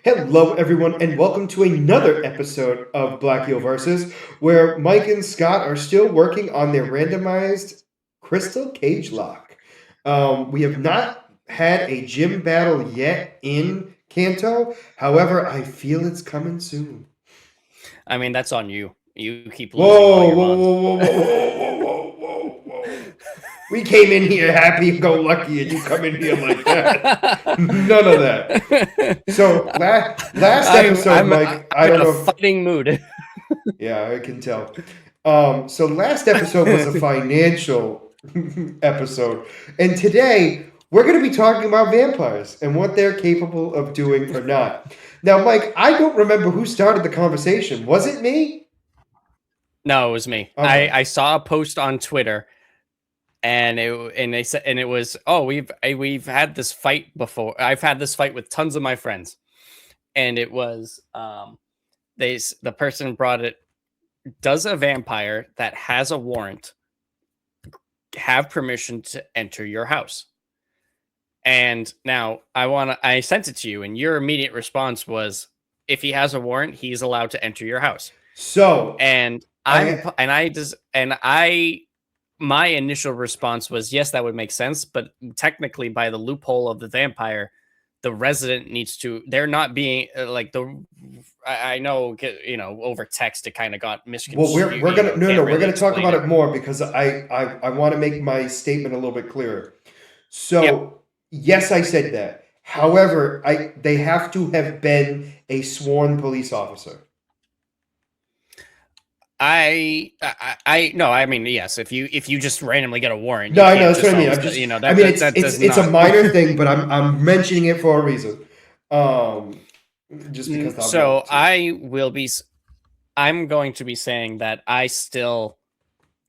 Hello, everyone, and welcome to another episode of Black Heel Versus, where Mike and Scott are still working on their randomized crystal Cagelocke. We have not had a gym battle yet in Kanto. However, I feel it's coming soon. I mean, that's on you. You keep losing all your mons. Whoa. We came in here happy-go-lucky, and you come in here like that. None of that. So last episode, Mike, I don't know. I'm in a fighting mood. Yeah, I can tell. So last episode was a financial episode, and today we're going to be talking about vampires and what they're capable of doing or not. Now, Mike, I don't remember who started the conversation. Was it me? No, it was me. Okay. I saw a post on Twitter, and it was, oh, we've had this fight before. I've had this fight with tons of my friends, and it was the person brought it. Does a vampire that has a warrant have permission to enter your house? And now I sent it to you, and your immediate response was, if he has a warrant, he's allowed to enter your house. So, my initial response was, yes, that would make sense. But technically, by the loophole of the vampire, the resident needs to, they're not being I know, over text, it kind of got misconstrued. Well, we're gonna talk about it more because I want to make my statement a little bit clearer. So, yep. Yes, I said that. However, they have to have been a sworn police officer. I mean, yes. If you just randomly get a warrant, no, I know that's what I mean. It's a minor thing, but I'm mentioning it for a reason. Just because. So I'm going to be saying that I still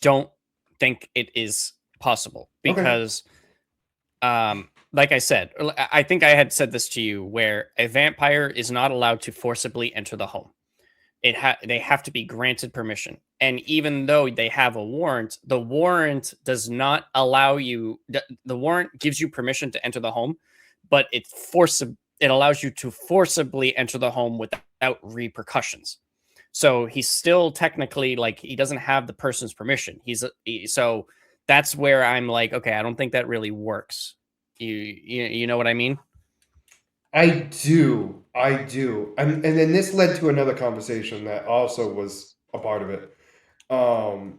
don't think it is possible because, like I said, I think I had said this to you, where a vampire is not allowed to forcibly enter the home. They have to be granted permission. And even though they have a warrant, the warrant does not allow you. The warrant gives you permission to enter the home, but it allows you to forcibly enter the home without repercussions. So he's still technically, like, he doesn't have the person's permission. So that's where I'm like, okay, I don't think that really works. You know what I mean? I do. And then this led to another conversation that also was a part of it. I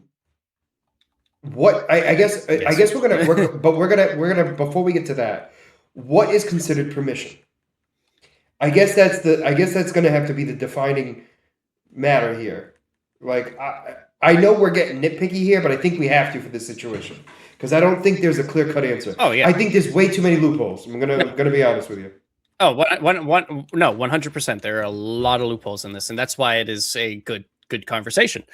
guess we're gonna before we get to that, what is considered permission? I guess that's gonna have to be the defining matter here. Like, I know we're getting nitpicky here, but I think we have to for this situation because I don't think there's a clear-cut answer. Oh yeah, I think there's way too many loopholes. I'm gonna be honest with you. Oh, 100%. There are a lot of loopholes in this, and that's why it is a good conversation.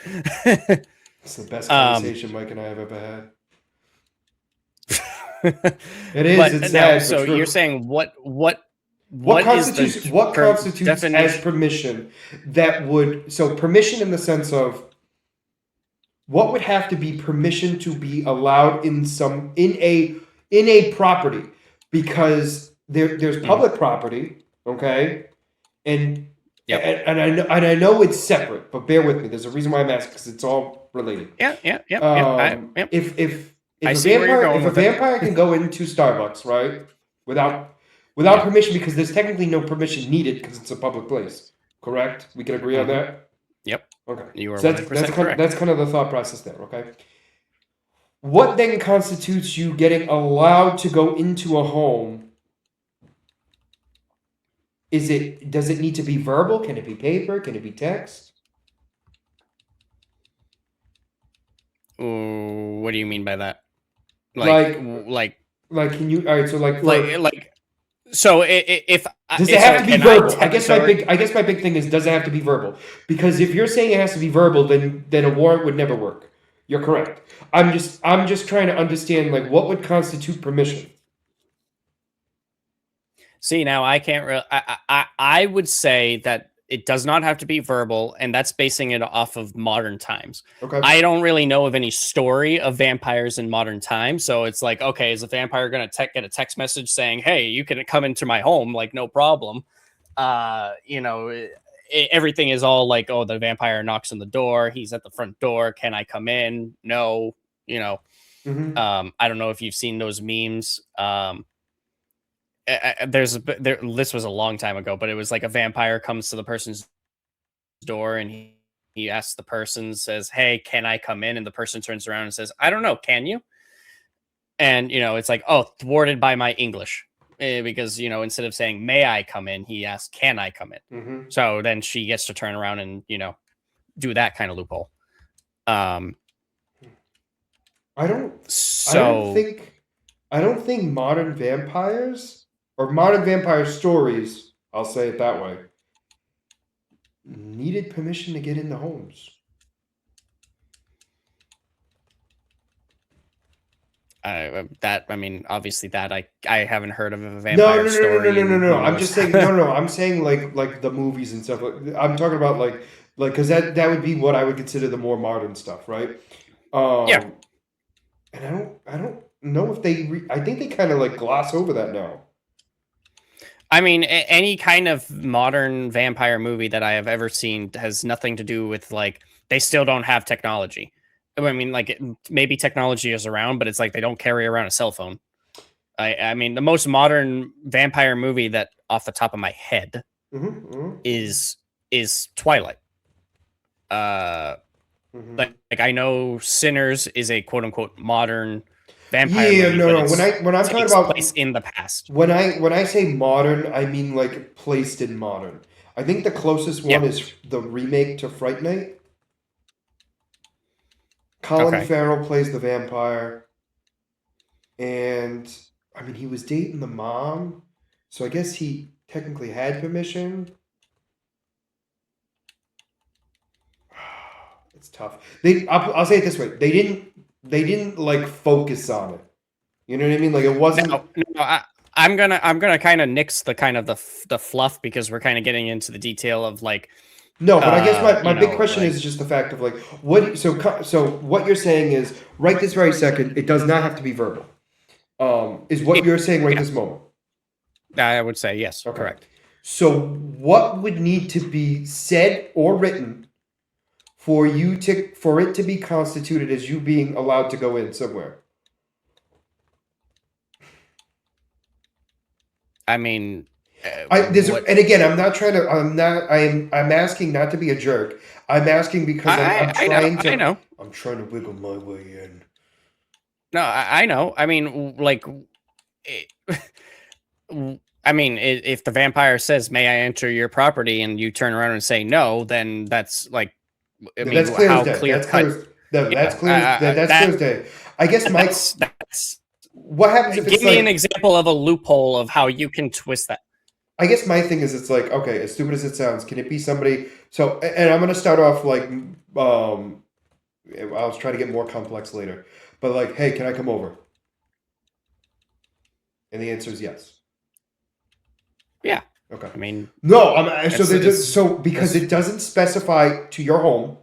It's the best conversation Mike and I have ever had. It is. But it's now, sad, so true. you're saying what constitutes as permission that would, so permission in the sense of what would have to be permission to be allowed in a property, because there's public property, okay, and yep. and I know it's separate, but bear with me. There's a reason why I'm asking, because it's all related. Yeah. If a vampire can go into Starbucks, right, without permission, because there's technically no permission needed because it's a public place, correct? We can agree on that. Yep. Okay. You are so 100% correct. That's kind of the thought process there. Okay. What then constitutes you getting allowed to go into a home? Does it need to be verbal? Can it be paper? Can it be text? What do you mean by that? Like can you? All right. So so if does it have to be verbal? I guess my big thing is, does it have to be verbal? Because if you're saying it has to be verbal, then a warrant would never work. You're correct. I'm just trying to understand, like, what would constitute permission. See, now I can't I would say that it does not have to be verbal, and that's basing it off of modern times. Okay. I don't really know of any story of vampires in modern times, so it's like, okay, is a vampire going to get a text message saying, hey, you can come into my home, like, no problem? everything is all like, oh, the vampire knocks on the door, he's at the front door, can I come in? No. I don't know if you've seen those memes. This was a long time ago, but it was like a vampire comes to the person's door and he asks the person, says, hey, can I come in? And the person turns around and says, I don't know, can you? And it's like, oh, thwarted by my English. Because instead of saying may I come in, he asks can I come in. So then she gets to turn around and do that kind of loophole. I don't think modern vampires or modern vampire stories, I'll say it that way, needed permission to get into homes. Obviously that I haven't heard of a vampire story. No. I'm just saying no. I'm saying like the movies and stuff. I'm talking about like because that would be what I would consider the more modern stuff, right? Yeah. And I don't know if they. I think they kind of like gloss over that now. I mean, any kind of modern vampire movie that I have ever seen has nothing to do with like they still don't have technology. I mean, like maybe technology is around, but it's like they don't carry around a cell phone. I mean, the most modern vampire movie that off the top of my head is Twilight. Like I know Sinners is a quote unquote modern vampire movie. No. When I'm talking about place in the past. When I say modern, I mean like placed in modern. I think the closest one is the remake to Fright Night. Colin Farrell plays the vampire. And I mean, he was dating the mom, so I guess he technically had permission. It's tough. I'll say it this way: they didn't like focus on it. You know what I mean? Like it wasn't. No, I'm gonna kind of nix the kind of the fluff because we're kind of getting into the detail of like. No, but I guess my big question is just the fact of like what. So what you're saying is right this very second, it does not have to be verbal. Is what you're saying right this moment? I would say yes. Okay. Correct. So what would need to be said or written for it to be constituted as you being allowed to go in somewhere? I mean, and again, I'm not trying to. I'm asking not to be a jerk. I'm asking because I'm trying to wiggle my way in. No, I know. I mean, like, if the vampire says, "May I enter your property?" and you turn around and say no, then that's like, that's clear as day. That's clear. That's clear. That's Thursday. I guess that's what happens if give me an example of a loophole of how you can twist that. I guess my thing is, it's like, okay, as stupid as it sounds, can it be somebody? So, and I'm gonna start off like, I'll try to get more complex later, but like, hey, can I come over? And the answer is yes. Yeah. Okay. I mean, no, because it doesn't specify to your home.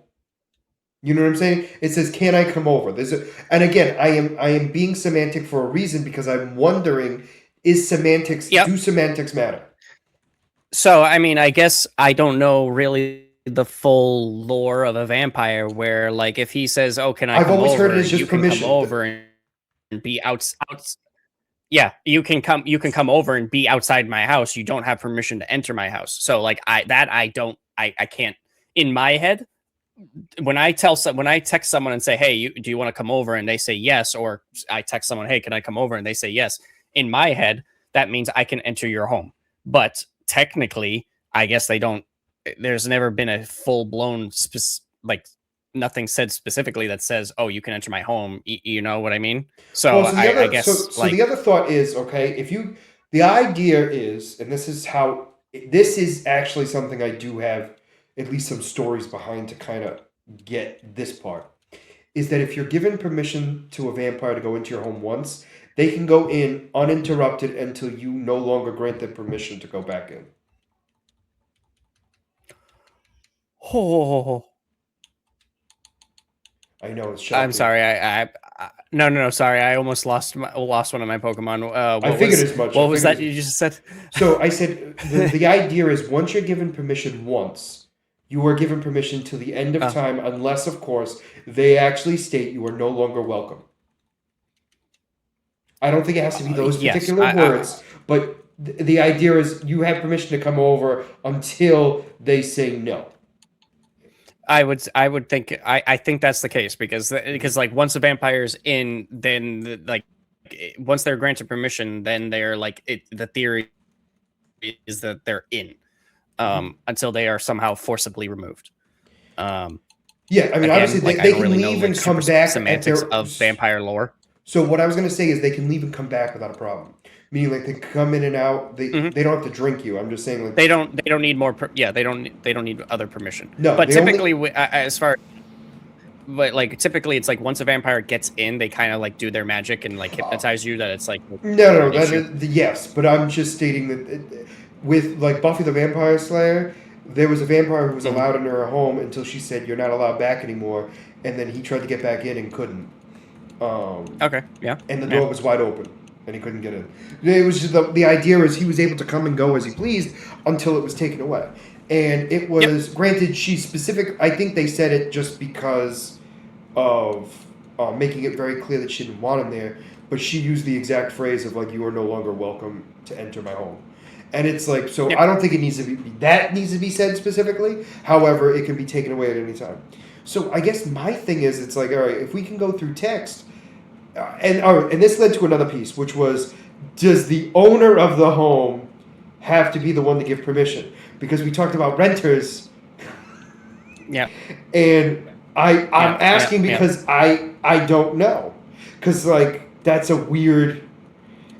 You know what I'm saying? It says, "Can I come over?" And again, I am being semantic for a reason because I'm wondering, do semantics matter? So, I mean, I guess I don't know really the full lore of a vampire where, like, if he says, "Oh, can I come over?" I've always heard it as just permission. Come over and be out. Yeah, you can come over and be outside my house. You don't have permission to enter my house. So, like, I can't. In my head, when I text someone and say, "Hey, do you want to come over?" and they say yes, or I text someone, "Hey, can I come over?" and they say yes. In my head, that means I can enter your home. But technically, I guess they don't. There's never been a full blown like nothing said specifically that says, "Oh, you can enter my home." You know what I mean? So, I guess. So the other thought is, okay, the idea is, and this is actually something I do have at least some stories behind to kind of get this part, is that if you're given permission to a vampire to go into your home once, they can go in uninterrupted until you no longer grant them permission to go back in. Oh. I know, it's shocking. I'm sorry. No. Sorry, I almost lost one of my Pokemon. I figured as much. What was that you just said? So I said the idea is once you're given permission once, you are given permission till the end of time, unless, of course, they actually state you are no longer welcome. I don't think it has to be those particular words, but the idea is you have permission to come over until they say no. I would think I think that's the case because like once a vampire's in, then like once they're granted permission, then they're like the theory is that they're in until they are somehow forcibly removed. Yeah, I mean, again, obviously they can leave and come back. Semantics of vampire lore. So what I was going to say is they can leave and come back without a problem. Meaning, like, they come in and out. They don't have to drink you. I'm just saying, like, they don't need more. They don't need other permission. No, but typically, as far, but like typically, it's like once a vampire gets in, they kind of like do their magic and like hypnotize you. That it's like no, yes, but I'm just stating that with like Buffy the Vampire Slayer, there was a vampire who was allowed in her home until she said you're not allowed back anymore, and then he tried to get back in and couldn't. Okay. Yeah. And the door was wide open, and he couldn't get in. It was just the idea is he was able to come and go as he pleased until it was taken away. And it was granted. She's specific. I think they said it just because of making it very clear that she didn't want him there. But she used the exact phrase of like, "You are no longer welcome to enter my home." And it's like, so I don't think it needs to be that needs to be said specifically. However, it can be taken away at any time. So I guess my thing is, it's like, all right, if we can go through text. And this led to another piece, which was, does the owner of the home have to be the one to give permission? Because we talked about renters. Yeah. And I'm asking because I don't know. Because, like, that's a weird...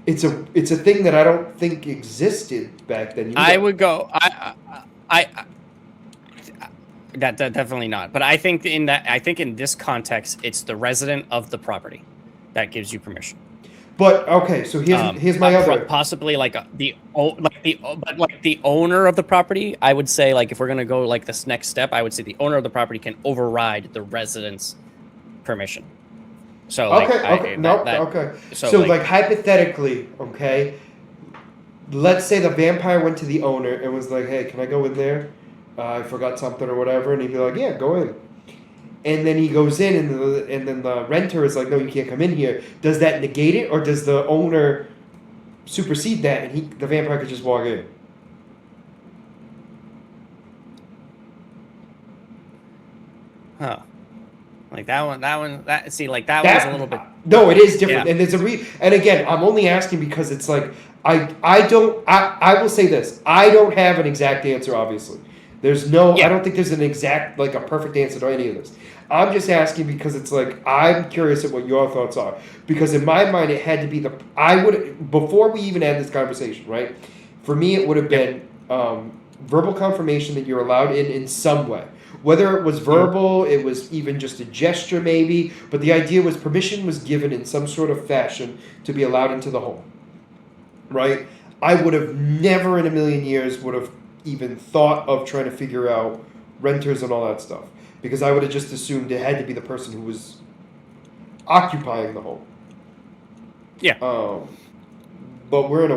It's a thing that I don't think existed back then. I would go... That definitely not. But I think in this context, it's the resident of the property that gives you permission. But okay, so here's my other possibly like the owner of the property. I would say, like, if we're gonna go like this next step, I would say the owner of the property can override the resident's permission. So okay. So like hypothetically, okay, let's say the vampire went to the owner and was like, "Hey, can I go in there? I forgot something or whatever," and he'd be like, "Yeah, go in." And then he goes in, and then the renter is like, "No, you can't come in here." Does that negate it, or does the owner supersede that, and the vampire could just walk in? Huh. Like that one one's a little bit... No, it is different. Yeah. And there's and again, I'm only asking because it's like, I will say this. I don't have an exact answer, obviously. There's no, I don't think there's an exact, like a perfect answer to any of this. I'm just asking because it's like, I'm curious at what your thoughts are. Because in my mind, it had to be before we even had this conversation, right? For me, it would have been verbal confirmation that you're allowed in some way. Whether it was verbal, it was even just a gesture maybe, but the idea was permission was given in some sort of fashion to be allowed into the home, right? I would have never in a million years would have even thought of trying to figure out renters and all that stuff, because I would have just assumed it had to be the person who was occupying the home. Yeah. But we're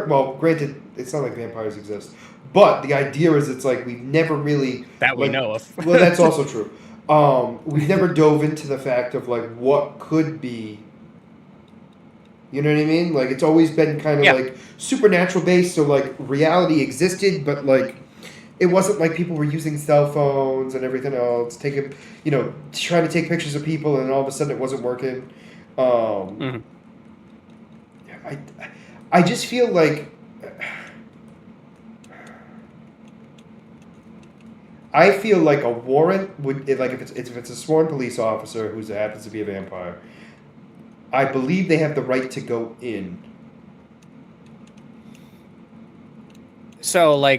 well, granted, it's not like vampires exist, but the idea is it's like we've never really we know of. Well, that's also true. We've never dove into the fact of like what could be. You know what I mean? Like, it's always been kind of like supernatural based, so like reality existed, but like it wasn't like people were using cell phones and everything else, trying to take pictures of people, and all of a sudden it wasn't working. I just feel like a warrant would, like, if it's a sworn police officer who happens to be a vampire, I believe they have the right to go in. So I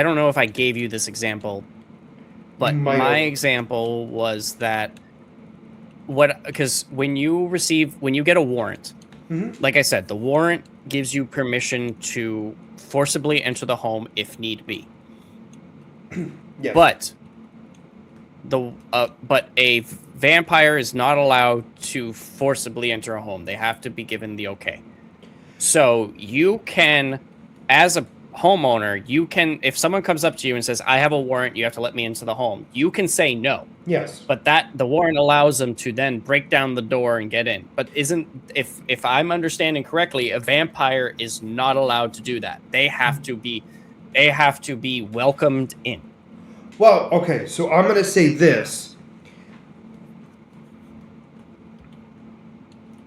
don't know if I gave you this example, but my example was that because when you get a warrant, like I said, the warrant gives you permission to forcibly enter the home if need be. Yes. But but a vampire is not allowed to forcibly enter a home. They have to be given the okay. So you can, as a homeowner, you can, if someone comes up to you and says, "I have a warrant, you have to let me into the home," you can say no. Yes. But that the warrant allows them to then break down the door and get in. But if I'm understanding correctly, a vampire is not allowed to do that. They have to be welcomed in. Well, okay, so I'm going to say this.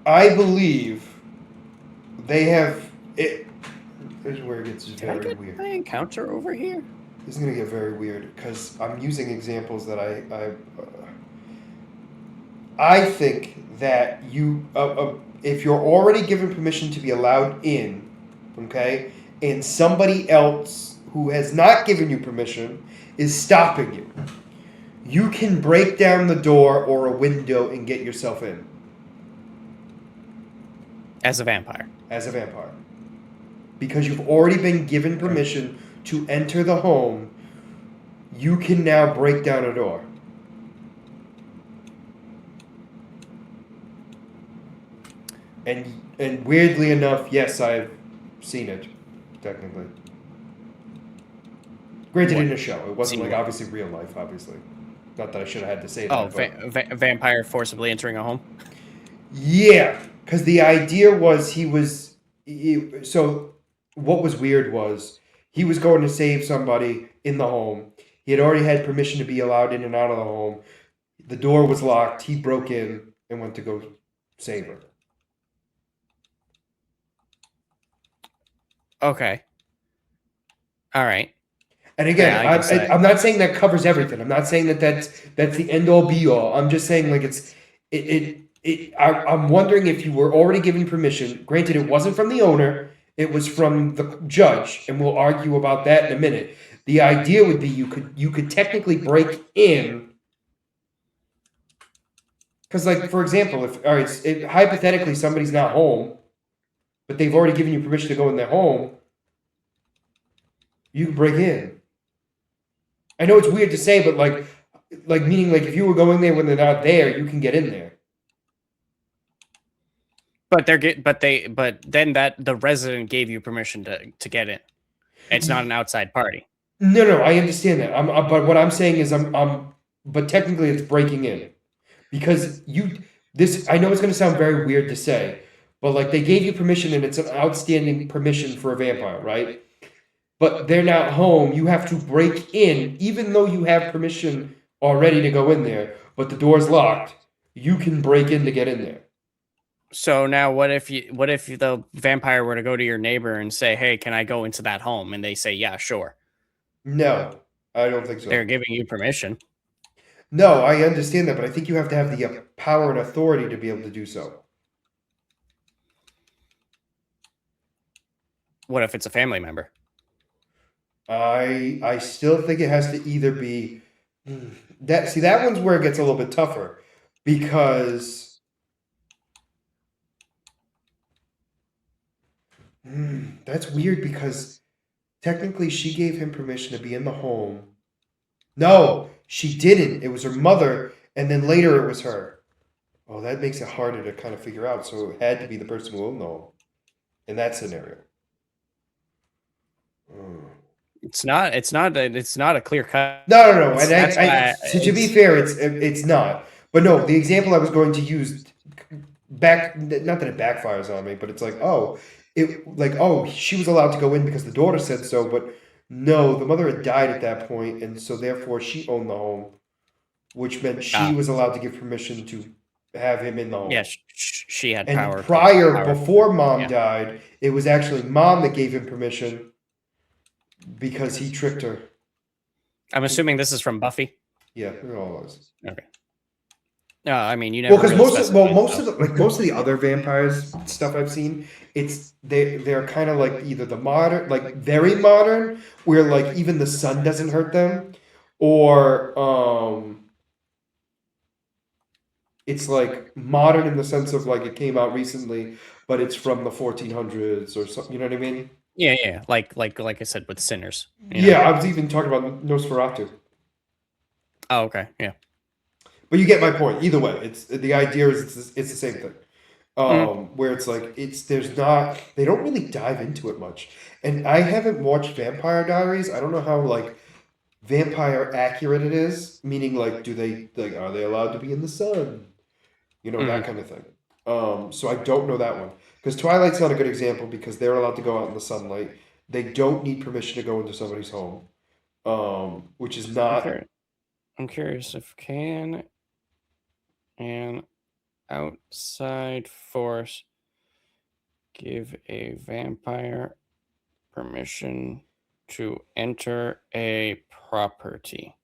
I believe they have it. Here's where it gets very weird. My encounter over here. This is going to get very weird because I'm using examples that I think that you if you're already given permission to be allowed in, okay, and somebody else who has not given you permission is stopping you, you can break down the door or a window and get yourself in. As a vampire. As a vampire. Because you've already been given permission to enter the home, you can now break down a door. And weirdly enough, yes, I've seen it, technically. Granted, in a show. It wasn't like obviously real life, obviously. Not that I should have had to say that. Oh, vampire forcibly entering a home? Yeah, because the idea was so what was weird was he was going to save somebody in the home. He had already had permission to be allowed in and out of the home. The door was locked. He broke in and went to go save her. Okay. All right. And again, I'm not saying that covers everything. I'm not saying that that's the end all be all. I'm just saying like I'm wondering if you were already given permission. Granted, it wasn't from the owner. It was from the judge, and we'll argue about that in a minute. The idea would be you could technically break in. Because, like, for example, if hypothetically somebody's not home, but they've already given you permission to go in their home, you can break in. I know it's weird to say, but like meaning like if you were going there when they're not there, you can get in there. But then the resident gave you permission to get in. It's not an outside party. No, I understand that. But what I'm saying is but technically it's breaking in. Because I know it's going to sound very weird to say, but like they gave you permission and it's an outstanding permission for a vampire, right? But they're not home. You have to break in, even though you have permission already to go in there, but the door's locked. You can break in to get in there. So now what if the vampire were to go to your neighbor and say, "Hey, can I go into that home?" And they say, "Yeah, sure." No, I don't think so. They're giving you permission. No, I understand that, but I think you have to have the power and authority to be able to do so. What if it's a family member? I still think it has to either be that. See, that one's where it gets a little bit tougher because that's weird because technically she gave him permission to be in the home. No, she didn't. It was her mother, and then later it was her. Oh, that makes it harder to kind of figure out. So it had to be the person who owned the home in that scenario. It's not a clear cut. No. And to be fair, it's not. But no, the example I was going to use not that it backfires on me, but it's like, she was allowed to go in because the daughter said so, but no, the mother had died at that point, and so therefore she owned the home, which meant she was allowed to give permission to have him in the home. Yeah, she had power. And before mom died, it was actually mom that gave him permission because he tricked her. I'm assuming this is from Buffy. Yeah, it all was. Okay. No, I mean you never. Well, because most of the other vampires stuff I've seen, they're kind of like either the modern, like very modern, where like even the sun doesn't hurt them, or it's like modern in the sense of like it came out recently, but it's from the 1400s or something. You know what I mean? Yeah. Like I said with Sinners. Yeah, I was even talking about Nosferatu. Oh, okay. Yeah. But you get my point. Either way, it's the idea is it's the same thing. Mhm. Where it's like there's not they don't really dive into it much. And I haven't watched Vampire Diaries. I don't know how like vampire accurate it is. Meaning like do they like are they allowed to be in the sun? You know, that Mhm. kind of thing. So I don't know that one because Twilight's not a good example because they're allowed to go out in the sunlight. They don't need permission to go into somebody's home, which is not. I'm curious if can an outside force give a vampire permission to enter a property?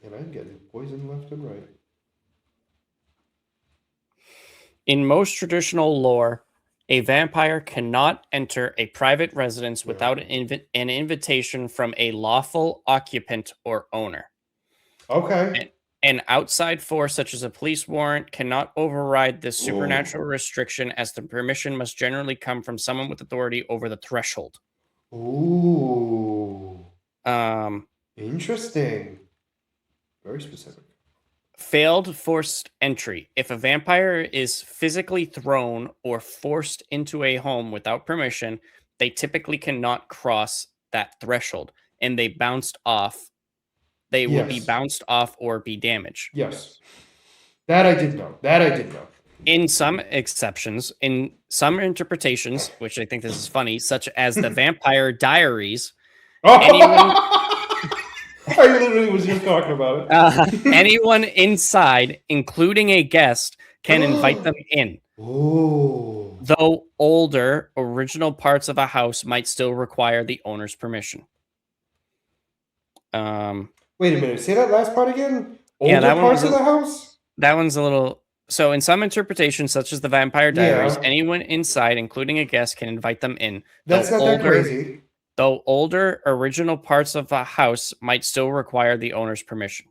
And I'm getting poisoned left and right. In most traditional lore, a vampire cannot enter a private residence without an invitation from a lawful occupant or owner. Okay. A- An outside force, such as a police warrant, cannot override this Ooh. supernatural restriction, as the permission must generally come from someone with authority over the threshold. Ooh. Um, Interesting. Very specific. Failed forced entry. If a vampire is physically thrown or forced into a home without permission, they typically cannot cross that threshold and they bounced off. They will be Yes. bounced off or be damaged. Yes. That I did know. That I did know. In some exceptions, in some interpretations, which I think this is funny, such as the Vampire Diaries, anyone I literally was just talking about anyone inside, including a guest, can invite it. them in. Oh. Though older, original parts of a house might still require the owner's permission. Um, Wait a minute. Say that last part again. yeah, Older parts of the house? that one's a little. So, in some interpretations, such as the Vampire Diaries, Yeah. anyone inside, including a guest, can invite them in. That's not that crazy. Though older, original parts of a house might still require the owner's permission.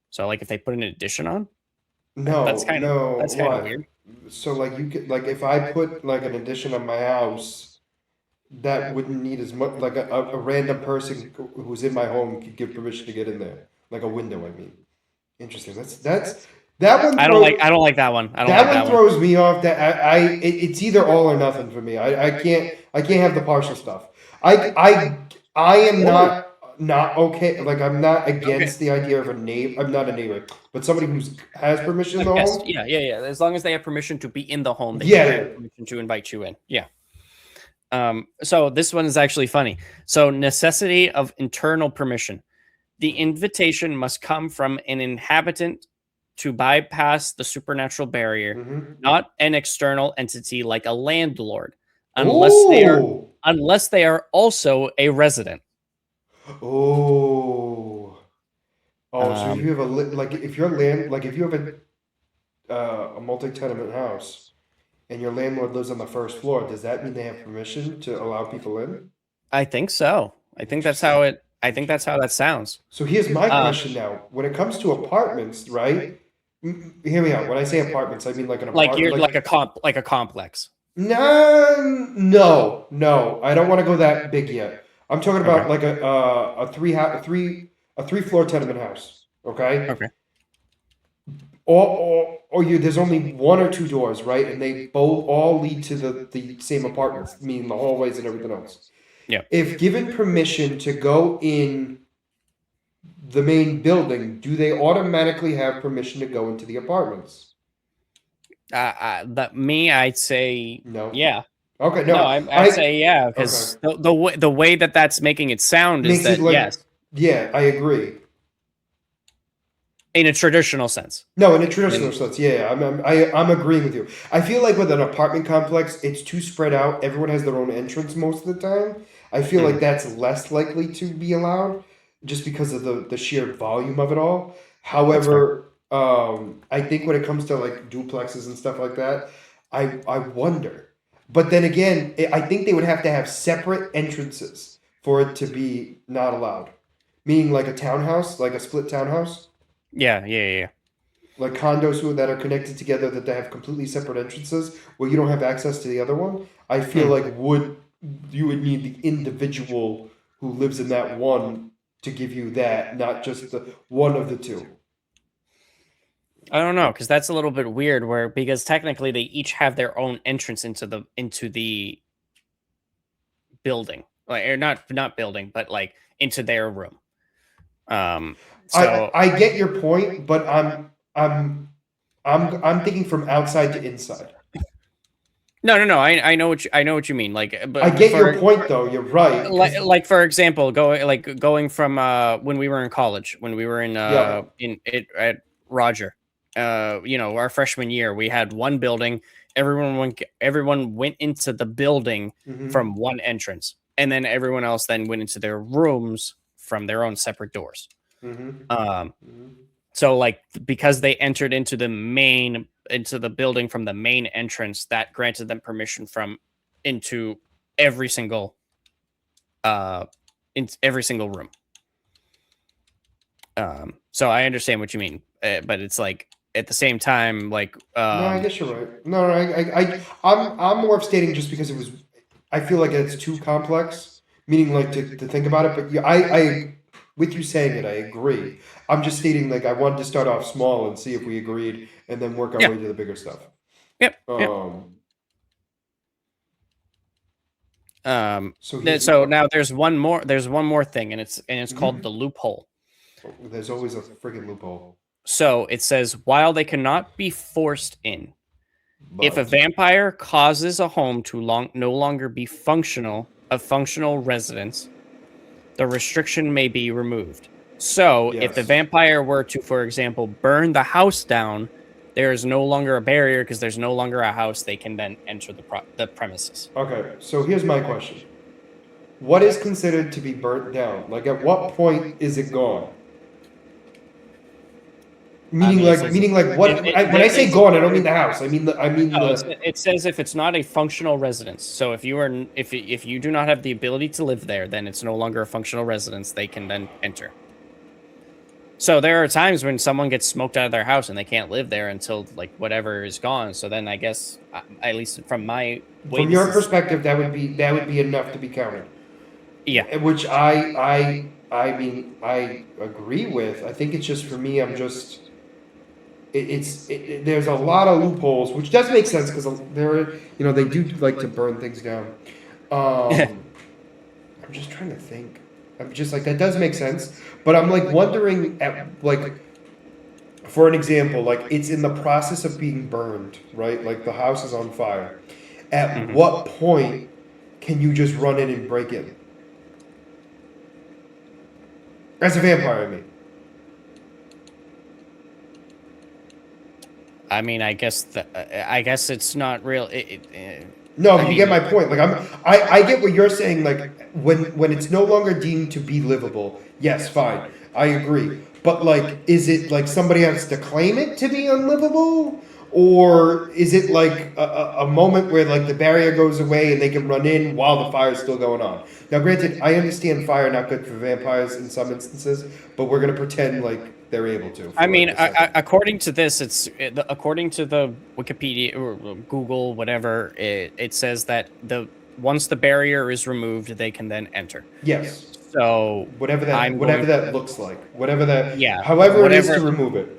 So, like if they put an addition on, No, no. that's kind of What? weird. So like you could like if I put like an addition on my house, that wouldn't need as much like a random person who's in my home could give permission to get in there. Like a window, I mean. Interesting. That's that one I don't like that one. I don't that like one that one. throws me off. It's either all or nothing for me. I can't have the partial stuff. I am not okay. Like I'm not against the idea of a neighbor. I'm not a neighbor, but somebody who has permission in the Yes, home. yeah. As long as they have permission to be in the home, they Yeah, should yeah. have permission to invite you in. Yeah. So this one is actually funny. So necessity of internal permission. The invitation must come from an inhabitant to bypass the supernatural barrier, Mm-hmm. not an external entity like a landlord, Oh, unless they are also a resident. oh, oh. So if Um, you have like if you're land like if you have a multi-tenement house and your landlord lives on the first floor, does that mean they have permission to allow people in? I think so. Interesting. I think that's how that sounds. So here's my Uh, question now. When it comes to apartments, right? Hear me out. When I say apartments, I mean like an like apartment. you're like a complex. No. I don't want to go that big yet. I'm talking Okay. about like a three floor tenement house. Okay. Okay. Or you there's only one or two doors, right? And they both all lead to the same apartments, meaning the hallways and everything else. Yeah. If given permission to go in the main building, do they automatically have permission to go into the apartments? That me, I'd say No. yeah. Okay, No, no. I'd say yeah Okay. because the way that that's making it sound is Makes it that like yes, yeah, I agree. in a traditional sense. No, in a traditional And sense, yeah, I'm agreeing with you. I feel like with an apartment complex, it's too spread out. Everyone has their own entrance most of the time. I feel like Mhm. that's less likely to be allowed, just because of the sheer volume of it all. That's fair. However, I think when it comes to like duplexes and stuff like that, I wonder. But then again, I think they would have to have separate entrances for it to be not allowed. Meaning like a townhouse, like a split townhouse. Yeah. Like condos that are connected together that they have completely separate entrances where you don't have access to the other one. I feel Hmm. like you would need the individual who lives in that one to give you that, not just the one of the two? I don't know, because that's a little bit weird. Because technically they each have their own entrance into the building, like, or not building, but like into their room. So I get your point, but I'm thinking from outside to inside. no, I know I know what you mean. Like, I but get your for point though. You're right. like for example, going from when we were in college, when we were Yeah. in it at Roger, our freshman year, we had one building. Everyone went into the building Hmm. from one entrance, and then everyone else then went into their rooms from their own separate doors. Hmm. Um, Hmm. so like because they entered into the building from the main entrance, that granted them permission from into every single uh in every single room. So I understand what you mean, but it's like at the same time, like No, I guess you're right. No, no, I'm more of stating just because it was. I feel like it's too complex, meaning like to think about it. But yeah, with you saying it, I agree. I'm just stating like I wanted to start off small and see if we agreed, and then work our yeah, way to the bigger stuff. yep. Um. So So now there's one more thing, and it's called the mhm. loophole. There's always a friggin' loophole, So it says while they cannot be forced in, if a but vampire causes a home to no longer be a functional residence, the restriction may be removed. So, if the yes. vampire were to, for example, burn the house down, there is no longer a barrier because there's no longer a house. They can then enter the premises. Okay. So here's my question: what is considered to be burnt down? Like, at what point is it gone? I mean, Meaning like what? When I say gone, I don't mean the house. I mean no, the. it says if it's not a functional residence. So if you are if you do not have the ability to live there, then it's no longer a functional residence. They can then enter. So there are times when someone gets smoked out of their house and they can't live there until like whatever is gone. So then I guess, at least from my way, From this your is perspective, that would be enough to be counted. yeah. Which I mean I agree with. I think it's just for me. I'm just there's a lot of loopholes, which does make sense because there they do like to burn things down. I'm just trying to think. I'm just like that does make sense, but I'm like wondering at like for an example, like it's in the process of being burned, right? Like the house is on fire. At Mhm. what point can you just run in and break in? As a vampire, I mean. I mean, I guess it's not real. No, I but you get mean, my point. Like I get what you're saying. Like when it's no longer deemed to be livable, yes, fine, I agree. But like, is it like somebody has to claim it to be unlivable, or is it like a moment where like the barrier goes away and they can run in while the fire's still going on? Now, granted, I understand fire not good for vampires in some instances, but we're gonna pretend like they're able to I for like mean, a second. according to this, according to the Wikipedia or Google, whatever, it says that the once the barrier is removed, they can then enter. Yes, So I'm whatever going, that looks like, whatever that, yeah, however it is to remove it.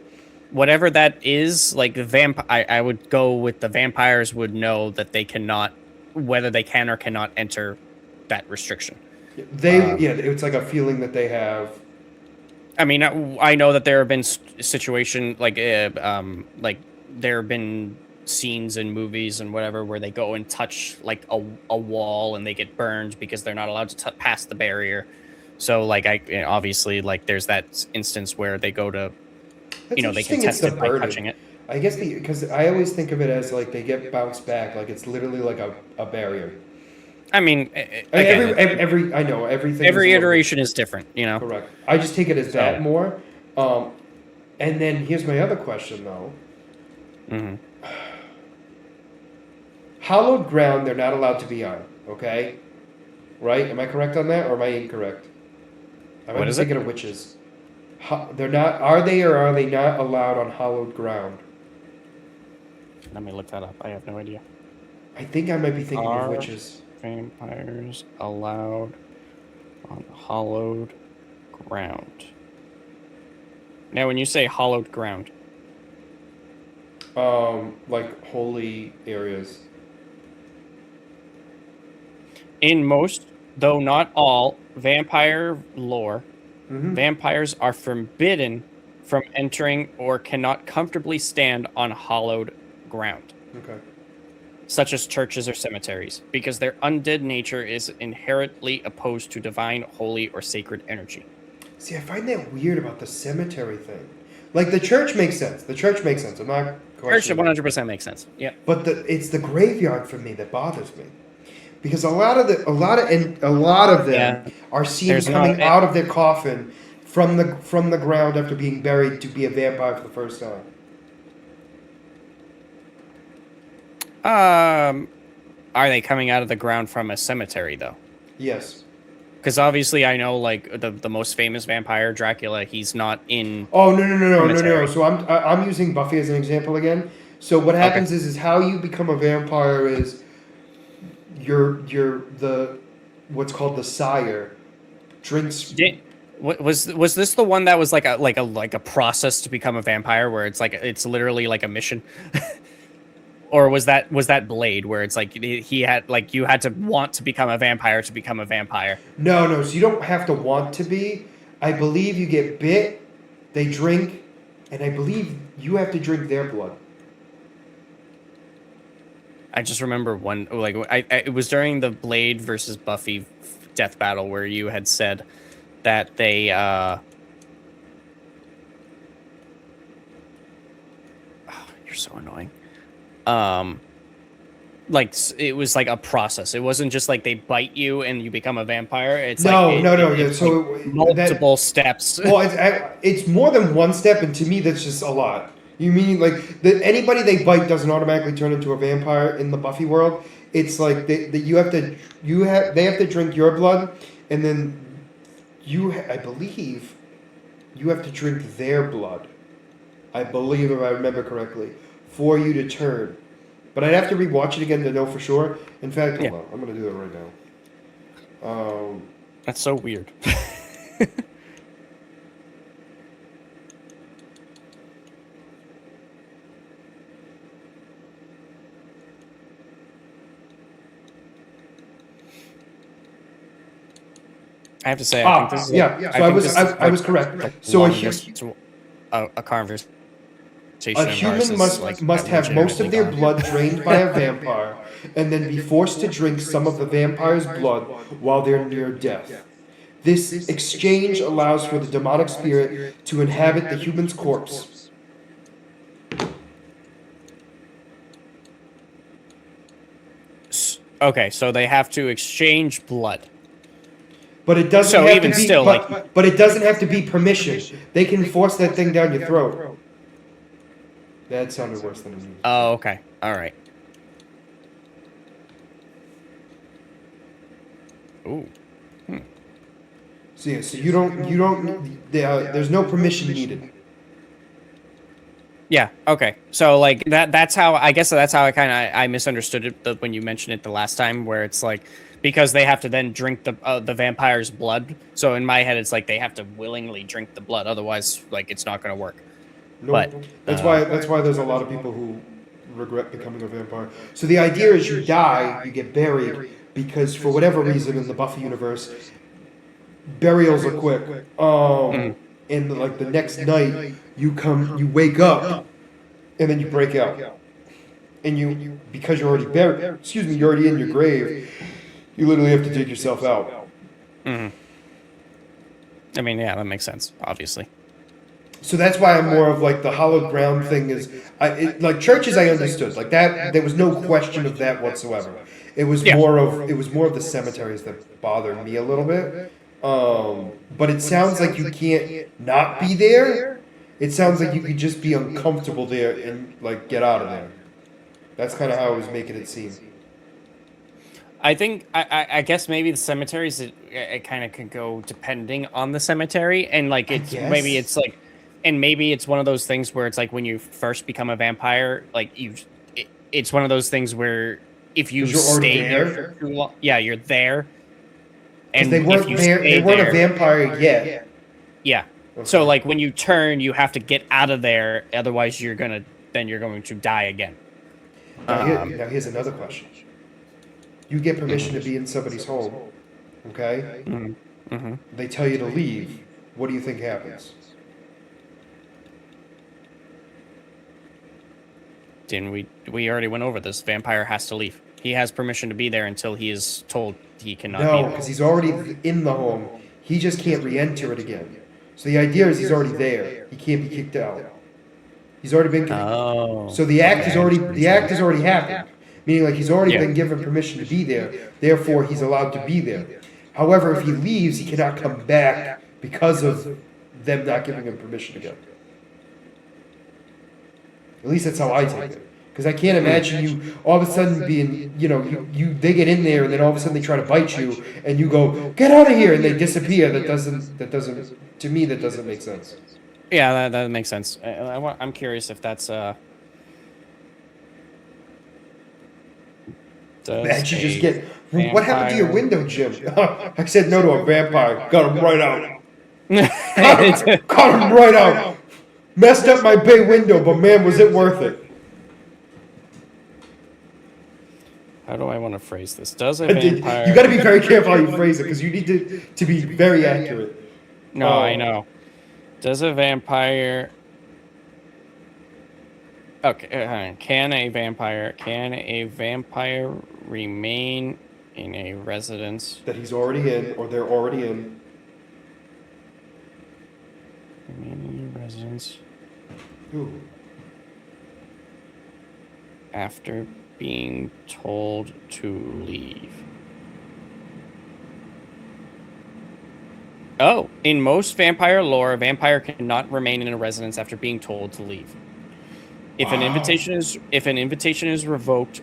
whatever that is, like I would go with the vampires would know that they cannot, whether they can or cannot enter that restriction. Yeah, it's like a feeling that they have. I mean, I know that there have been situation like there have been scenes in movies and whatever where they go and touch like a wall and they get burned because they're not allowed to pass the barrier. So like obviously like there's that instance where they go to, That's they can interesting. It's test the it by touching burden. it. I guess because I always think of it as like they get bounced back, like it's literally like a barrier. I mean, I mean, again, every I know everything is a every little bit iteration is different. correct. I just take it as that So, more. Um, and then here's my other question though: mhm. hallowed ground they're not allowed to be on. Okay, right? Am I correct on that, or am I incorrect? I might What be is it? thinking of witches. They're not. Are they or are they not allowed on hallowed ground? Let me look that up. I have no idea. I think I might be thinking of Are witches. vampires allowed on hollowed ground. Now, when you say hallowed ground, like holy areas. in most, though not all, vampire lore, Mm-hmm. vampires are forbidden from entering or cannot comfortably stand on hallowed ground, Okay. such as churches or cemeteries, because their undead nature is inherently opposed to divine, holy, or sacred energy. See, I find that weird about the cemetery thing. Like the church makes sense. The church makes sense. I'm not Church questioning. 100% makes sense. Yeah. But it's the graveyard for me that bothers me, because a lot of them Yeah. are seen There's coming no- out of their coffin from the ground after being buried to be a vampire for the first time. Are they coming out of the ground from a cemetery though? Yes. Because obviously, I know like the most famous vampire, Dracula. He's not in. Oh no. Cemetery. So I'm using Buffy as an example again. So what happens is how you become a vampire is you're the what's called the sire drinks. Was this the one that was like a process to become a vampire, where it's literally like a mission? Or was that Blade, where it's like he had like you had to want to become a vampire to become a vampire? No. So you don't have to want to be. I believe you get bit, they drink, and I believe you have to drink their blood. I just remember one like it was during the Blade versus Buffy death battle where you had said that they you're so annoying. Like it was like a process. It wasn't just like they bite you and you become a vampire. It's No. it's So like multiple steps. well, it's more than one step, and to me, that's just a lot. You mean like that anybody they bite doesn't automatically turn into a vampire in the Buffy world? It's like they have to drink your blood, and then I believe you have to drink their blood. I believe, if I remember correctly, for you to turn. But I'd have to rewatch it again to know for sure. In fact, hold on, I'm gonna do it right now. That's so weird. I have to say, I think this is yeah. So I was correct. So a conversation. A human must have most of their blood drained by a vampire, and then be forced to drink some of the vampire's blood while they're near death. This exchange allows for the demonic spirit to inhabit the human's corpse. Okay, so they have to exchange blood. But it doesn't So have even to be, still, but it doesn't have to be permission. They can force that thing down your throat. That sounded worse than it needed. Oh, okay. All right. Ooh. So yeah, so you don't. There's no permission needed. Yeah. Okay. So like that's how I guess that's how I misunderstood it when you mentioned it the last time, where it's like because they have to then drink the vampire's blood. So in my head, it's like they have to willingly drink the blood, otherwise, like it's not going to work. No, but that's why there's a lot of people who regret becoming a vampire. So the idea is you die, you get buried, because for whatever reason in the Buffy universe, burials are quick. And like the next night, you wake up, and then you break out, and you because you're already buried. Excuse me, you're already in your grave. You literally have to dig yourself out. I mean, yeah, that makes sense, obviously. So that's why I'm more of like the hallowed ground thing is, like churches I understood like that there was no question of that whatsoever. It was more of the cemeteries that bothered me a little bit. But it sounds like you can't not be there. It sounds like you could just be uncomfortable there and like get out of there. That's kind of how I was making it seem. I think I guess maybe the cemeteries it kind of could go depending on the cemetery, and like maybe it's one of those things where it's like when you first become a vampire, like it's one of those things where if you stay there for too long, yeah, you're there. And they weren't a vampire yet. Yeah. Okay. So like when you turn, you have to get out of there, otherwise you're going to die again. Now here's another question. You get permission to Mhm. be in somebody's home, okay? Mhm. Mhm. They tell you to leave. What do you think happens? Didn't we already went over this. Vampire has to leave. He has permission to be there until he is told he cannot be No, there. because he's already in the home. He just can't re-enter it again. So the idea is he's already there. He can't be kicked out. He's already been. Oh. So the act Okay, is I already understand what the you're act saying. has already happened. Meaning like he's already Yeah. been given permission to be there. Therefore, he's allowed to be there. However, if he leaves, he cannot come back because of them not giving him permission again. At least that's how I take it. Because I can't imagine you all of a sudden being, they get in there and then all of a sudden they try to bite you and you go, get out of here, and they disappear. To me, that doesn't make sense. Yeah, that makes sense. I'm curious if that's does Imagine just a get, what happened to your vampire window, Jim? I said no to a vampire. Got him right out. Cut him right out. Messed up my bay window, but man, was it worth it. How do I want to phrase this? Does a You vampire got to be very careful how you phrase it because you need to be very accurate. No, I know. Does a vampire Okay, hang on. Can a vampire remain in a residence? That he's already in, or they're already in. Remain in a residence Ooh. after being told to leave. Oh, in most vampire lore, a vampire cannot remain in a residence after being told to leave. If an invitation is revoked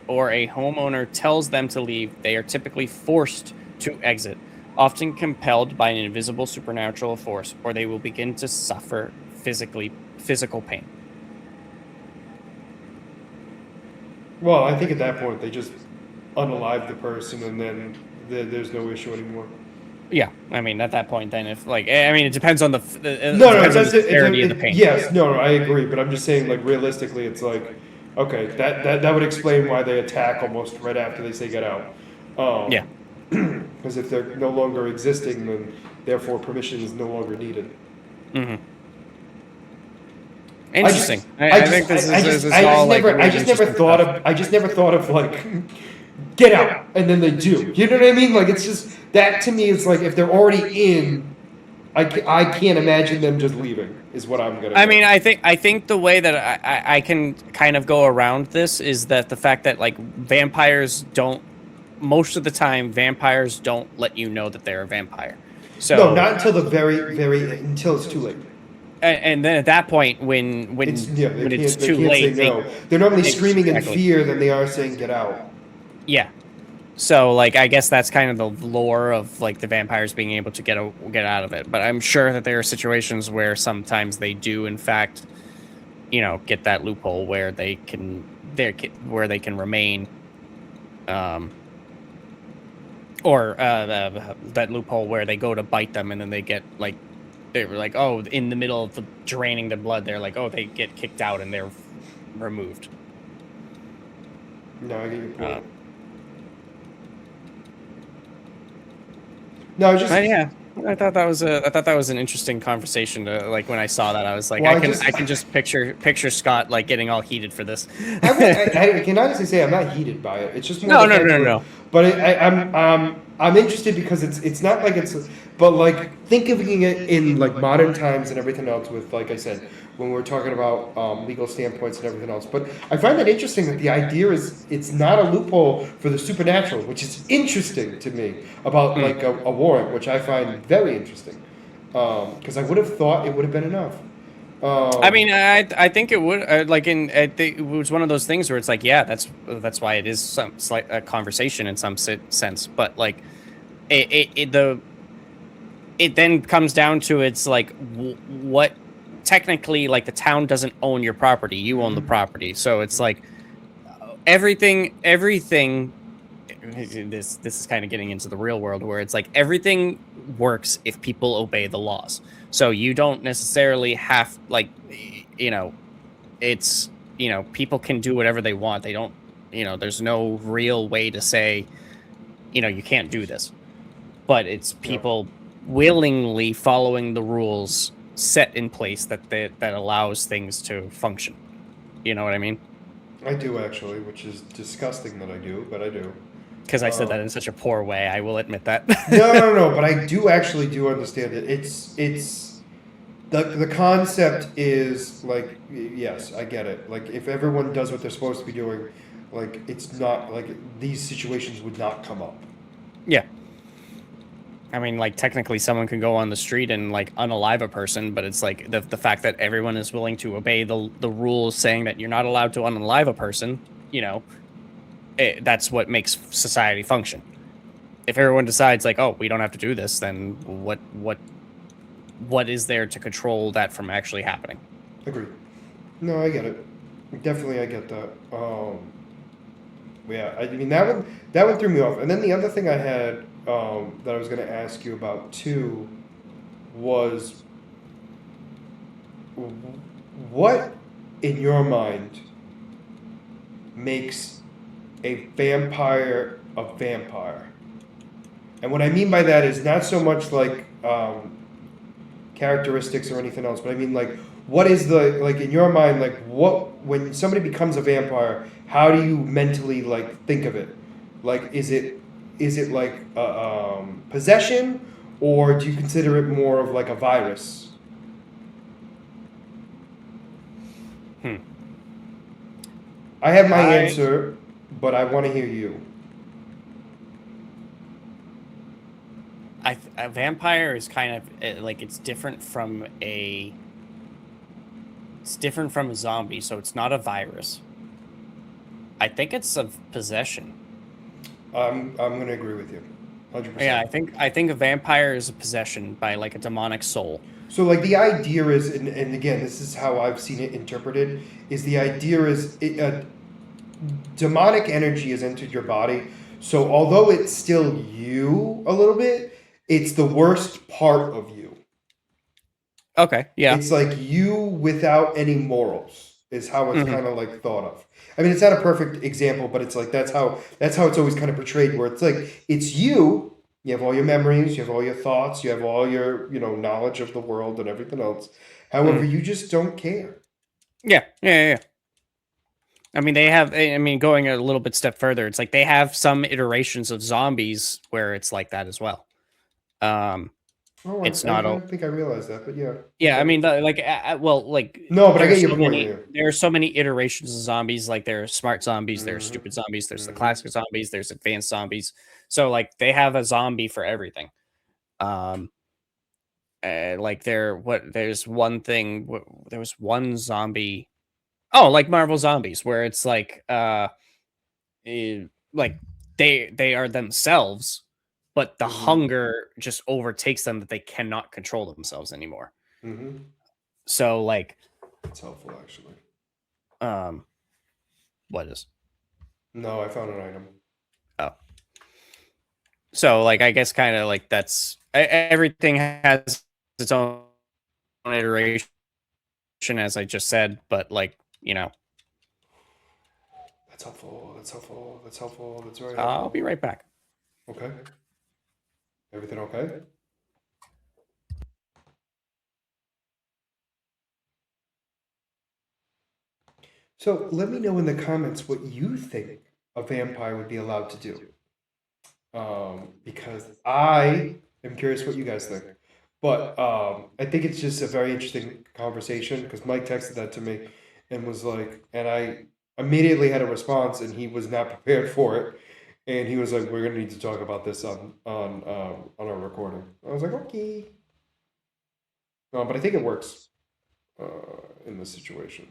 or a homeowner tells them to leave, they are typically forced to exit, often compelled by an invisible supernatural force, or they will begin to suffer physical pain. Well, I think at that point they just unalive the person, and then there's no issue anymore. Yeah, I mean, at that point, then it depends on the severity of the pain. Yes, no, I agree, but I'm just saying, like, realistically, it's like, okay, that would explain why they attack almost right after they say get out. Yeah, because if they're no longer existing, then therefore permission is no longer needed. Mm-hmm. Interesting. I think this is all like I just never thought of like get out, and then they do. You know what I mean? Like, it's just that to me. It's like if they're already in, I can't imagine them just leaving. Is what I'm gonna. I mean, I think the way that I can kind of go around this is that the fact that like vampires don't, most of the time vampires don't let you know that they're a vampire. So no, not until until it's too late. And then at that point, when it's too late, no. They're normally screaming in exactly. fear than they are saying get out. Yeah. So like I guess that's kind of the lore of like the vampires being able to get out of it. But I'm sure that there are situations where sometimes they do in fact, get that loophole where they can remain, or that loophole where they go to bite them and then they get like, they were like, oh, in the middle of draining the blood, they're like, oh, they get kicked out and they're removed. No, I get your point. No, yeah, I thought that was an interesting conversation. Like when I saw that, I was like, I can just picture Scott like getting all heated for this. I can honestly say I'm not heated by it. It's just more no. But I'm interested because it's not like but like thinking it in like modern times and everything else with, like I said, when we're talking about legal standpoints and everything else. But I find that interesting that the idea is it's not a loophole for the supernatural, which is interesting to me about like a warrant, which I find very interesting because I would have thought it would have been enough. I mean, I think it would it was one of those things where it's like, yeah, that's why it is some slight a conversation in some sense, but like it then comes down to it's like what technically, like the town doesn't own your property, you own the property, so it's like everything. This is kind of getting into the real world where it's like everything works if people obey the laws. So you don't necessarily have it's people can do whatever they want. They don't there's no real way to say you can't do this, but it's Yeah, people willingly following the rules set in place that allows things to function. You know what I mean? I do actually, which is disgusting that I do, but I do. Because I said that in such a poor way, I will admit that. No, but I do actually do understand it. It's the concept is like, yes, I get it. Like if everyone does what they're supposed to be doing, like it's not like these situations would not come up. Yeah. I mean, like technically, someone can go on the street and like unalive a person, but it's like the fact that everyone is willing to obey the rules saying that you're not allowed to unalive a person. That's what makes society function. If everyone decides like, oh, we don't have to do this, then what is there to control that from actually happening? Agreed. No, I get it. Definitely, I get that. Yeah, I mean that one threw me off. And then the other thing I had that I was going to ask you about too was what in your mind makes a vampire a vampire? And what I mean by that is not so much like characteristics or anything else, but I mean like what is the like in your mind like what when somebody becomes a vampire, how do you mentally like think of it? Like is it like possession, or do you consider it more of like a virus? Hmm. I have my I answer, but I want to hear you. a vampire is kind of like it's different from a zombie, so it's not a virus. I think it's a possession. I'm gonna agree with you, Yeah, 100%. I think a vampire is a possession by like a demonic soul. So like the idea is, and again, this is how I've seen it interpreted, is the idea is demonic energy has entered your body. So although it's still you a little bit, it's the worst part of you. Okay, yeah. It's like you without any morals is how it's Hmm. kind of like thought of. I mean, it's not a perfect example, but it's like that's how it's always kind of portrayed. Where it's like it's you. You have all your memories, you have all your thoughts, you have all your knowledge of the world and everything else. However, Hmm. you just don't care. Yeah. I mean, going a little bit step further, it's like they have some iterations of zombies where it's like that as well. Um, Oh, it's I not all. don't think I realized that, but yeah, Yeah, I okay. mean, like No, but I get your point. Yeah. there are so many iterations of zombies. Like there are smart zombies, there are Mm-hmm. stupid zombies, there's the Mm-hmm. classic zombies, there's advanced zombies. So like they have a zombie for everything. Um, like there's one thing. There was one zombie. Oh, like Marvel zombies, where it's like they are themselves, but the Mm-hmm. hunger just overtakes them that they cannot control themselves anymore. Mm-hmm. So like, That's helpful, actually. um, what is No, I found an item. oh, so like I guess kind of like everything has its own iteration, as I just said, but like That's helpful. That's helpful. That's helpful. That's very I'll be helpful. right back. Okay. Everything okay? So let me know in the comments what you think a vampire would be allowed to do. Because I am curious what you guys think. But I think it's just a very interesting conversation because Mike texted that to me and was like, and I immediately had a response, and he was not prepared for it, and he was like, "We're gonna need to talk about this on our recording." I was like, "Okay," but I think it works in this situation.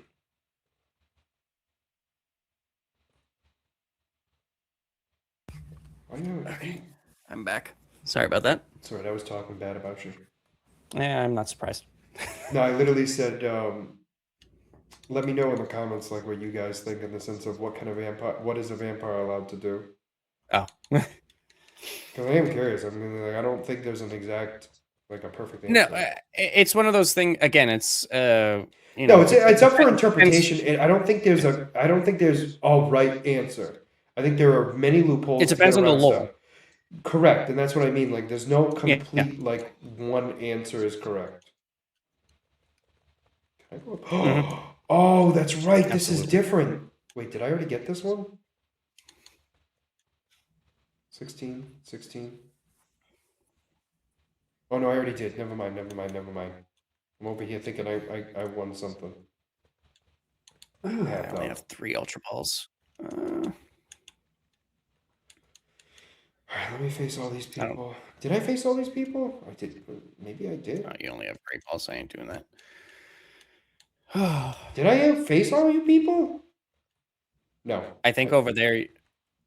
I know. Okay, I'm back. Sorry about that. Sorry, I was talking bad about you. Yeah, I'm not surprised. No, I literally said, let me know in the comments like what you guys think in the sense of what kind of vampire, what is a vampire allowed to do? Oh, Because I am curious. I mean, like, I don't think there's an exact, like a perfect No, answer. it's one of those things. Again, it's No, it's up for depends. interpretation, and I don't think there's a right answer. I think there are many It loopholes to get depends on the around stuff. lore. Correct, and that's what I mean. Like, there's no Yeah, yeah. complete like one answer is correct. Can I go Hmm. up? Oh, that's right. This is Absolutely. different. Wait, did I already get this one? 16, 16. Oh no, I already did. Never mind, never mind, never mind. I'm over here thinking I won something. What do you I have only now? have 3 Ultra Balls. Alright, let me face all these I don't. people. Did I face all these people? I did. Maybe I Oh, did. you only have Great Balls. I ain't doing that. Did I face all you people? No. I think over there.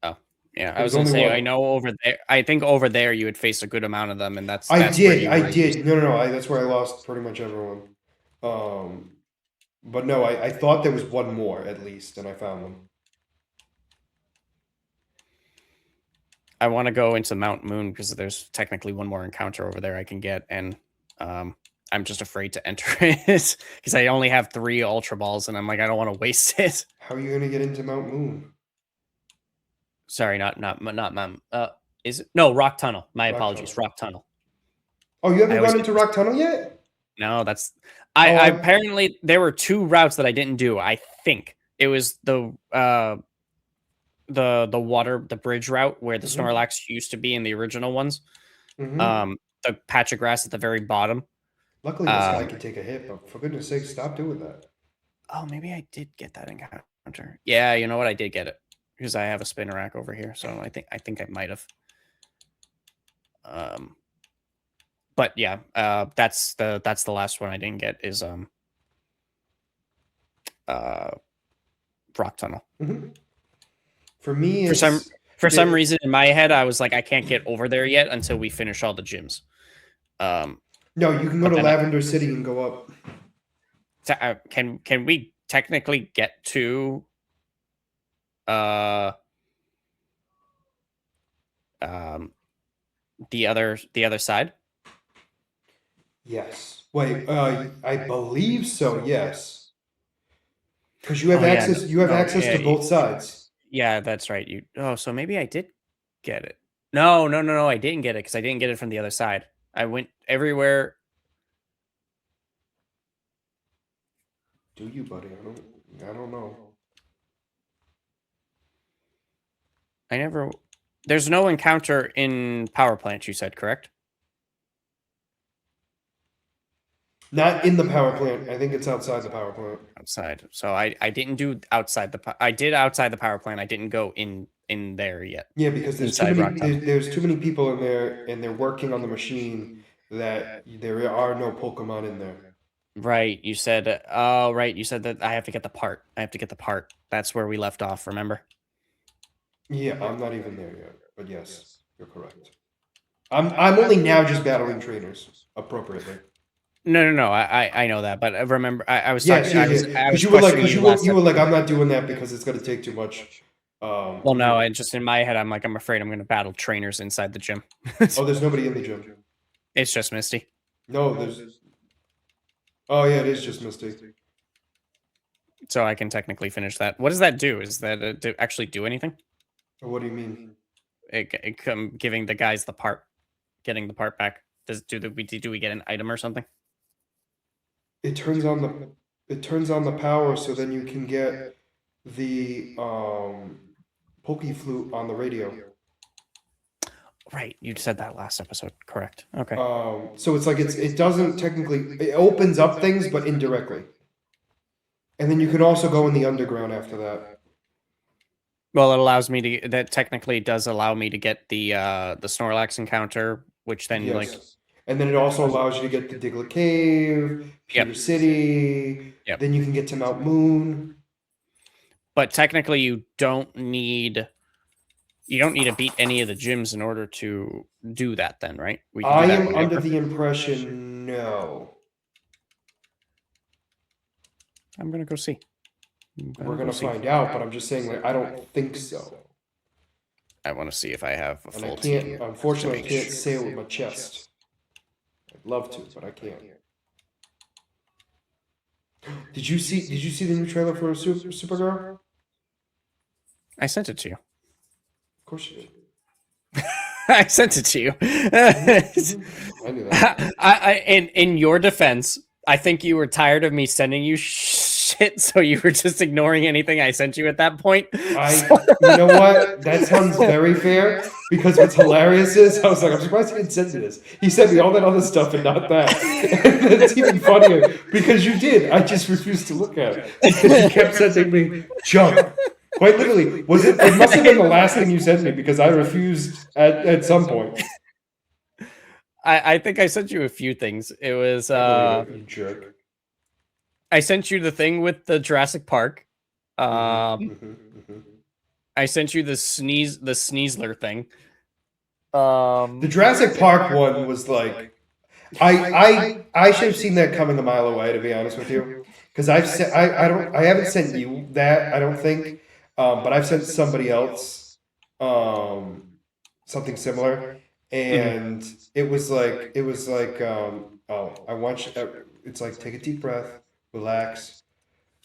Oh, yeah. It I was was gonna only say. one. I know over there. I think over there you would face a good amount of them, and that's I that's where did. you I were. did. No, no, no. That's where I lost pretty much everyone. Um, but no, I thought there was one more at least, and I found them. I want to go into Mount Moon because there's technically one more encounter over there I can get, and um, I'm just afraid to enter it because I only have 3 Ultra Balls, and I'm like, I don't want to waste it. How are you gonna get into Mount Moon? Sorry, not Mount. Is it no Rock Tunnel? My Rock apologies, Tunnel. Rock Tunnel. Oh, you I haven't always gone get into this. Rock Tunnel yet? No, that's Oh, I apparently there were 2 routes that I didn't do. I think it was the bridge route where the Mm-hmm. Snorlax used to be in the original ones. Mm-hmm. The patch of grass at the very bottom. Luckily, this guy Um, could take a hit, but for goodness sake, stop doing that. oh, maybe I did get that encounter. Yeah, you know what? I did get it because I have a spinner rack over here. So I think I might have. Um, but yeah, that's the last one I didn't get is uh rock tunnel. Mm-hmm. For me, For some it's for some the reason in my head I was like I can't get over there yet until we finish all the gyms. Um, no. You can go but to then Lavender City and go up. can we technically get to uh um the other side? Yes. Wait. I believe so. Yes. Because you have Oh yeah, no, access. You have no, access yeah, to both sides. yeah, that's right. So maybe I did get it. No, no, no, no, I didn't get it because I didn't get it from the other side. I went everywhere. Do you, buddy? I don't know. I never. There's no encounter in power plant. You said correct. Not in the power plant. I think it's outside the power plant. Outside. So I didn't do outside I did outside the power plant. I didn't go in there yet. Yeah, because Inside rock tunnel. there's too many people in there, and they're working on the machine that there are no Pokemon in there. Right. You said. Oh, right. You said that I have to get the part. I have to get the part. That's where we left off. Remember? Yeah, I'm not even there yet. But yes, you're correct. I'm only now just battling trainers appropriately. No, no, no. I know that, but I remember I was Yes, talking. yeah, I was yeah. I Because was questioning you last you were like, episode. I'm not doing that because it's gonna take too much. Well, no, I just in my head, I'm like, I'm afraid I'm going to battle trainers inside the gym. Oh, there's nobody in the gym. It's just Misty. No, there's. Oh yeah, it is just Misty. So I can technically finish that. What does that do? Is that actually do anything? What do you mean? Giving the guys the part, getting the part back. Do we get an item or something? It turns on the power, so then you can get the Poke Flute on the radio. Right, you said that last episode. Correct. Okay. So it's like it doesn't technically it opens up things, but indirectly. And then you can also go in the underground after that. Well, it allows me to. That technically does allow me to get the Snorlax encounter, which then like. Yes. And then it also allows you to get to Diglett Cave, Yep. Pewter City. Yep. Then you can get to Mount Moon. But technically, you don't need to beat any of the gyms in order to do that. Then, right? We can do I that am under whenever. the impression no. I'm gonna go see. We're gonna find out, but I'm just saying like I don't think so. I want to see if I have a And I full can't, team. unfortunately, I can't say it with my chest. I'd love to, but I can't. Did you see the new trailer for Supergirl? I sent it to you. Of course you did. I sent it to you. I knew that. In your defense, I think you were tired of me sending you shit, so you were just ignoring anything I sent you at that point. You know what? That sounds very fair, because what's hilarious is I was like, I'm surprised he didn't send me this. He sent me all that other stuff and not that. And it's even funnier because you did. I just refused to look at it because you kept sending me junk. Quite literally, was it? It must have been the last thing you sent me because I refused at some point. I think I sent you a few things. It was You jerk. I sent you the thing with the Jurassic Park. I sent you the Sneasler thing. The Jurassic Park one was like, I should have seen that coming a mile away, to be honest with you, because I haven't sent you that, I don't think, but I've sent somebody else something similar, and it was like oh, I want you, it's like, take a deep breath, relax,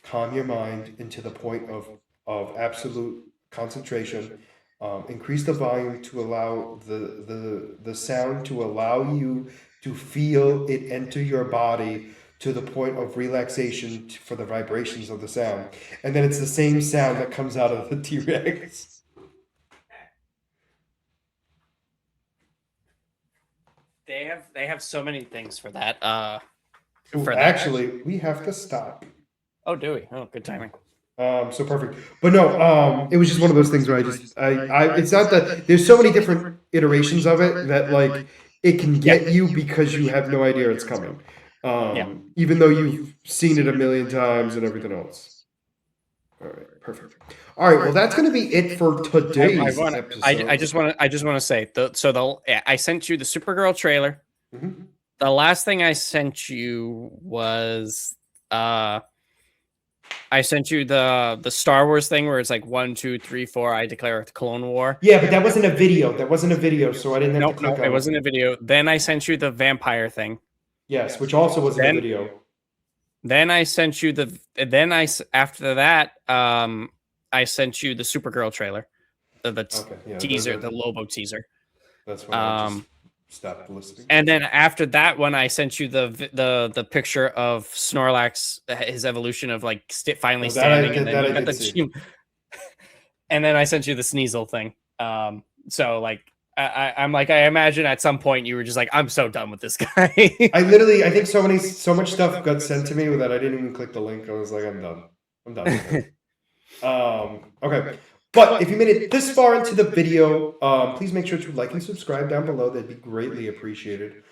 calm your mind into the point of absolute concentration. Increase the volume to allow the sound to allow you to feel it enter your body to the point of relaxation for the vibrations of the sound. And then it's the same sound that comes out of the T-Rex. They have so many things for that. Actually, we have to stop. Oh, do we? Oh, good timing. So perfect. But no, it was just one of those things where it's not that there's so many different iterations of it that like it can get you because you have no idea it's coming. Even though you've seen it a million times and everything else. All right, perfect. All right, well that's going to be it for today's episode. I just want to say I sent you the Supergirl trailer. Mm-hmm. The last thing I sent you was I sent you the Star Wars thing where it's like 1, 2, 3, 4. I declare the Clone War. Yeah, but that wasn't a video. So I didn't have to click on it. It wasn't a video. Then I sent you the vampire thing. Yes, which also wasn't a video. Then I sent you after that I sent you the Supergirl trailer, the teaser, the Lobo teaser. That's why I just stopped listening. And then after that one, I sent you the picture of Snorlax, his evolution of like finally standing, and then I sent you the Sneasel thing. So like I'm like, I imagine at some point you were just like, I'm so done with this guy. I think so much stuff got sent to me that I didn't even click the link. I was like, I'm done with it. Okay. But if you made it this far into the video, please make sure to like and subscribe down below. That'd be greatly appreciated.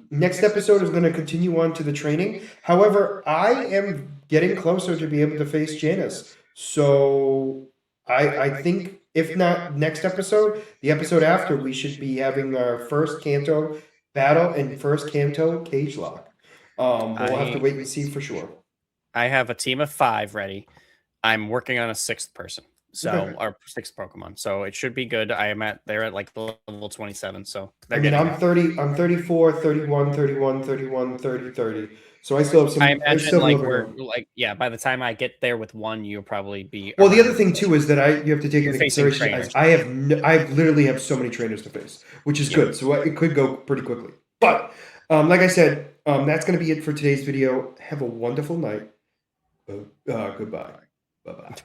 Next episode is going to continue on to the training. However, I am getting closer to be able to face Janice. So I think if not next episode, the episode after, we should be having our first Kanto battle and first Kanto Cagelocke. We'll have to wait and see for sure. I have a team of 5 ready. I'm working on a 6th person. So our 6th Pokemon. So it should be good. They're at like level 27. So I mean, I'm 34, 31, 31, 31, 30, 30. So I still have some. I imagine by the time I get there with 1, you'll probably be. Well, the other thing too is that you have to take into consideration. I literally have so many trainers to face, which is good. So it could go pretty quickly. But like I said, that's going to be it for today's video. Have a wonderful night. Goodbye. Bye bye.